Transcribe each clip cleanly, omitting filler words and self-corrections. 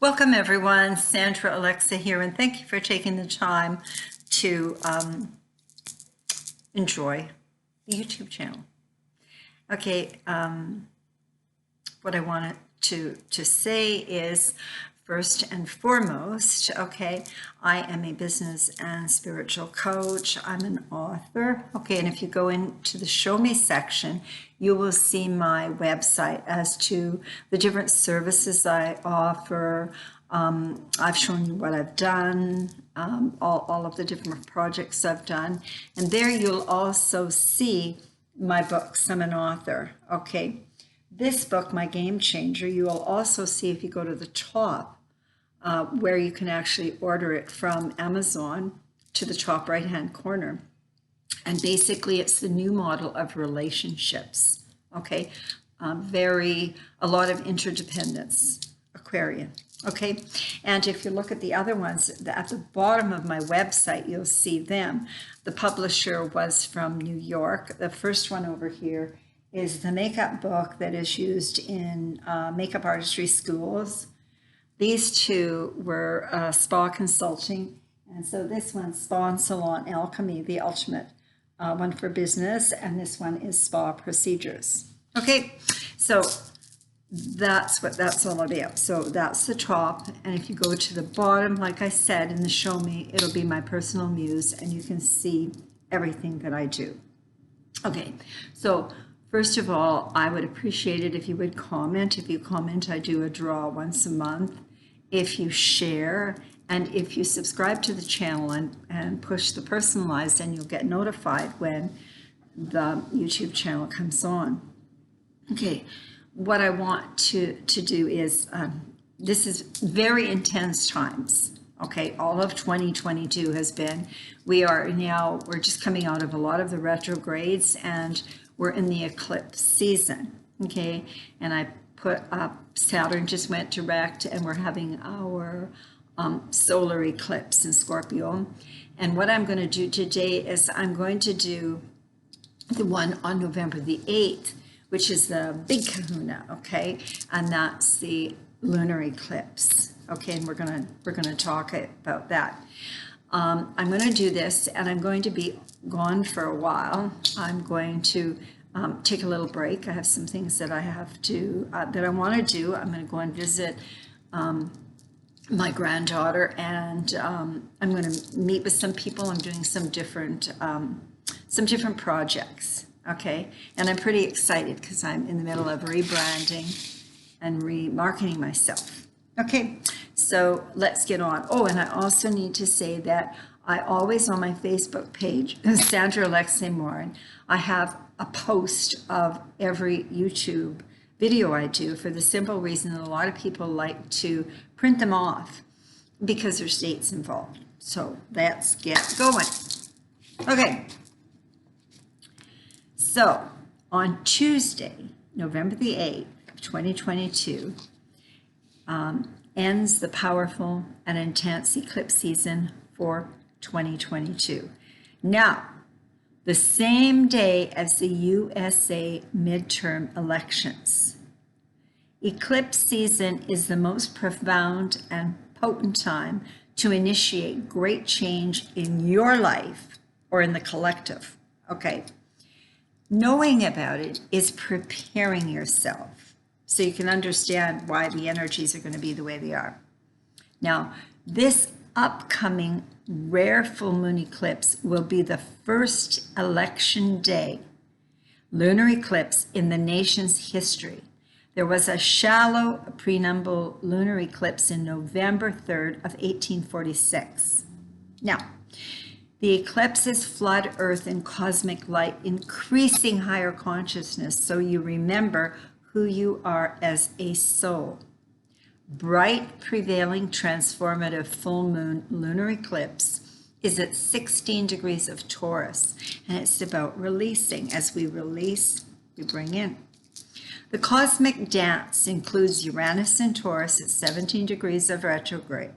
Welcome everyone, Sandra Alexa here, and thank you for taking the time to enjoy the YouTube channel. Okay, what I wanted to say is, first and foremost, okay, I am a business and spiritual coach. I'm an author. Okay, and if you go into the Show Me section, you will see my website as to the different services I offer. I've shown you what I've done, all of the different projects I've done. And there you'll also see my books. I'm an author, okay? This book, My Game Changer, you will also see if you go to the top where you can actually order it from Amazon to the top right-hand corner. And basically, it's the new model of relationships, okay? A lot of interdependence, Aquarian, okay? And if you look at the other ones, at the bottom of my website, you'll see them. The publisher was from New York. The first one over here is the makeup book that is used in makeup artistry schools. These two were spa consulting. And so this one's Spa and Salon Alchemy, the ultimate one for business. And this one is Spa Procedures. Okay, so that's what that's all about. So that's the top. And if you go to the bottom, like I said, in the Show Me, it'll be my personal muse, and you can see everything that I do. Okay, so first of all, I would appreciate it if you would comment. If you comment, I do a draw once a month. If you share, and if you subscribe to the channel and push the personalized, then you'll get notified when the YouTube channel comes on. Okay, what I want to do is, this is very intense times. Okay, all of 2022 has been, we're just coming out of a lot of the retrogrades, and we're in the eclipse season, okay? And I put up, Saturn just went direct, and we're having our solar eclipse in Scorpio. And what I'm going to do today is I'm going to do the one on November the 8th, which is the big kahuna, okay? And that's the lunar eclipse, okay? And we're gonna talk about that. I'm going to do this, and I'm going to be gone for a while. I'm going to take a little break. I have some things that I have to, that I want to do. I'm going to go and visit my granddaughter, and I'm going to meet with some people. I'm doing some different projects, okay? And I'm pretty excited because I'm in the middle of rebranding and remarketing myself. Okay, so let's get on. Oh, and I also need to say that I always, on my Facebook page, Sandra alexcae.moren, I have a post of every YouTube video I do, for the simple reason that a lot of people like to print them off because there's dates involved. So let's get going. Okay. So on Tuesday, November the 8th of 2022, ends the powerful and intense eclipse season for 2022. Now, the same day as the USA midterm elections. Eclipse season is the most profound and potent time to initiate great change in your life or in the collective, okay? Knowing about it is preparing yourself so you can understand why the energies are going to be the way they are. Now, this upcoming rare full moon eclipse will be the first election day lunar eclipse in the nation's history. There was a shallow prenumbral lunar eclipse in November 3rd of 1846. Now, the eclipses flood Earth in cosmic light, increasing higher consciousness so you remember who you are as a soul. Bright, prevailing, transformative full moon lunar eclipse is at 16 degrees of Taurus, and it's about releasing. As we release, we bring in. The cosmic dance includes Uranus in Taurus at 17 degrees of retrograde,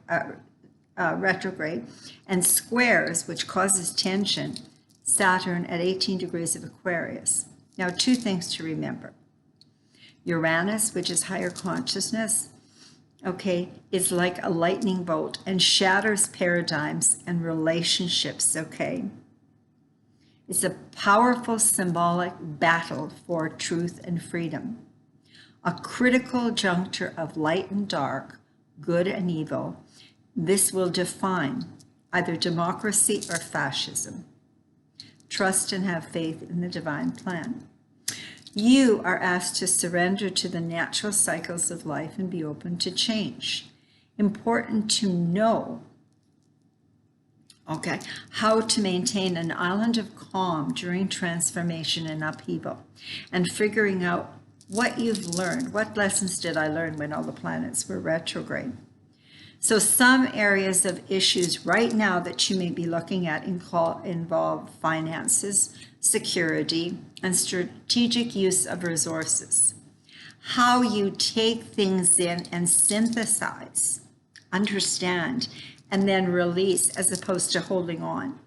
and squares, which causes tension, Saturn at 18 degrees of Aquarius. Now, two things to remember. Uranus, which is higher consciousness, okay, is like a lightning bolt and shatters paradigms and relationships, okay? It's a powerful symbolic battle for truth and freedom, a critical juncture of light and dark, good and evil. This will define either democracy or fascism. Trust and have faith in the divine plan. You are asked to surrender to the natural cycles of life and be open to change. Important to know, okay, how to maintain an island of calm during transformation and upheaval, and figuring out what you've learned. What lessons did I learn when all the planets were retrograde? So some areas of issues right now that you may be looking at involve finances, security, and strategic use of resources. How you take things in and synthesize, understand, and then release as opposed to holding on.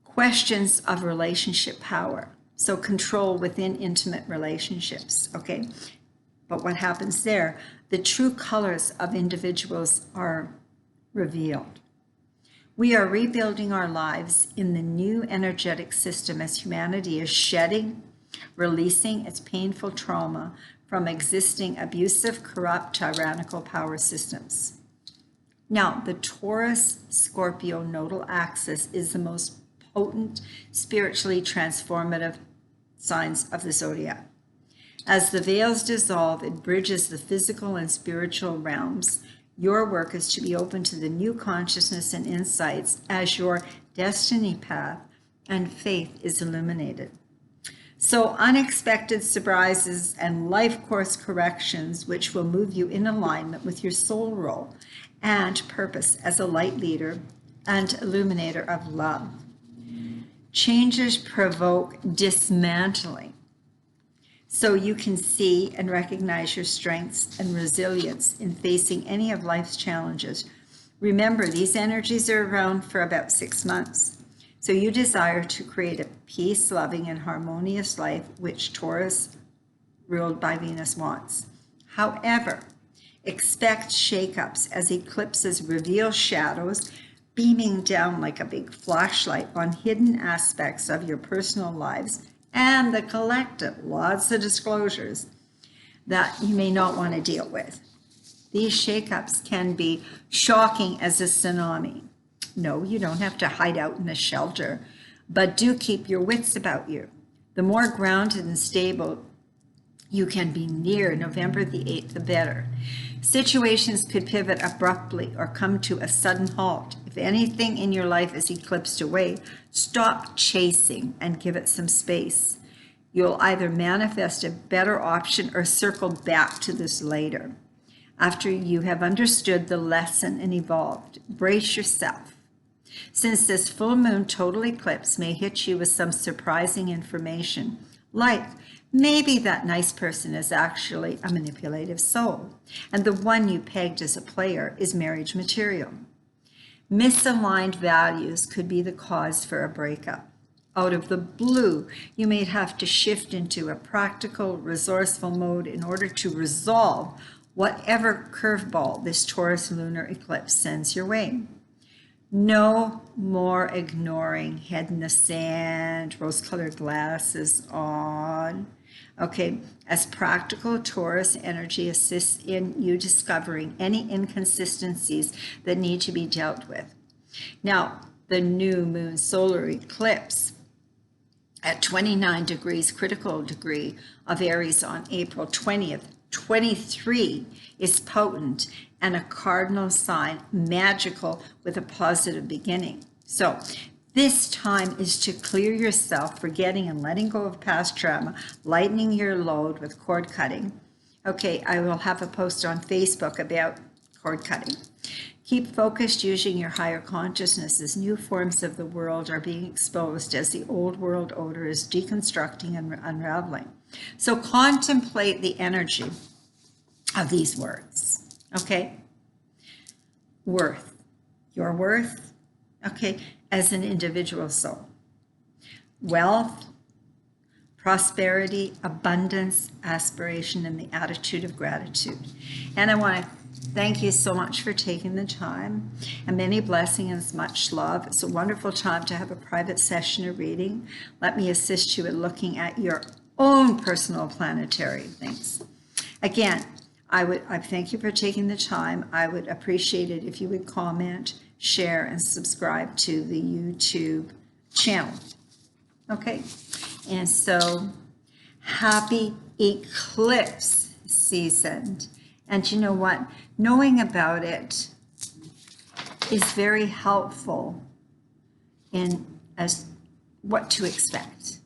Questions of relationship power. So control within intimate relationships, okay? But what happens there? The true colors of individuals are revealed. We are rebuilding our lives in the new energetic system as humanity is shedding, releasing its painful trauma from existing abusive, corrupt, tyrannical power systems. Now, the Taurus-Scorpio nodal axis is the most potent, spiritually transformative signs of the zodiac. As the veils dissolve, it bridges the physical and spiritual realms. Your work is to be open to the new consciousness and insights as your destiny path and faith is illuminated. So unexpected surprises and life course corrections, which will move you in alignment with your soul role and purpose as a light leader and illuminator of love. Changes provoke dismantling, so you can see and recognize your strengths and resilience in facing any of life's challenges. Remember, these energies are around for about 6 months. So you desire to create a peace-loving and harmonious life, which Taurus, ruled by Venus, wants. However, expect shakeups as eclipses reveal shadows beaming down like a big flashlight on hidden aspects of your personal lives and the collective, lots of disclosures that you may not want to deal with. These shakeups can be shocking as a tsunami. No, you don't have to hide out in a shelter, but do keep your wits about you. The more grounded and stable you can be near November the 8th, the better. Situations could pivot abruptly or come to a sudden halt. If anything in your life is eclipsed away, stop chasing and give it some space. You'll either manifest a better option or circle back to this later. After you have understood the lesson and evolved, brace yourself. Since this full moon total eclipse may hit you with some surprising information, like maybe that nice person is actually a manipulative soul, and the one you pegged as a player is marriage material. Misaligned values could be the cause for a breakup. Out of the blue, you may have to shift into a practical, resourceful mode in order to resolve whatever curveball this Taurus lunar eclipse sends your way. No more ignoring, head in the sand, rose-colored glasses on. Okay, as practical Taurus energy assists in you discovering any inconsistencies that need to be dealt with. Now, the new moon solar eclipse at 29 degrees, critical degree of Aries on April 20th, 23 is potent and a cardinal sign, magical with a positive beginning. So this time is to clear yourself, forgetting and letting go of past trauma, lightening your load with cord cutting. Okay, I will have a post on Facebook about cord cutting. Keep focused using your higher consciousness as new forms of the world are being exposed as the old world order is deconstructing and unraveling. So contemplate the energy of these words, okay? Worth, your worth, okay, as an individual soul. Wealth, prosperity, abundance, aspiration, and the attitude of gratitude. And I want to thank you so much for taking the time, and many blessings, much love. It's a wonderful time to have a private session or reading. Let me assist you in looking at your own personal planetary things. Again, I thank you for taking the time. I would appreciate it if you would comment, share, and subscribe to the YouTube channel. Okay, and so happy eclipse season. And you know what? Knowing about it is very helpful in as what to expect.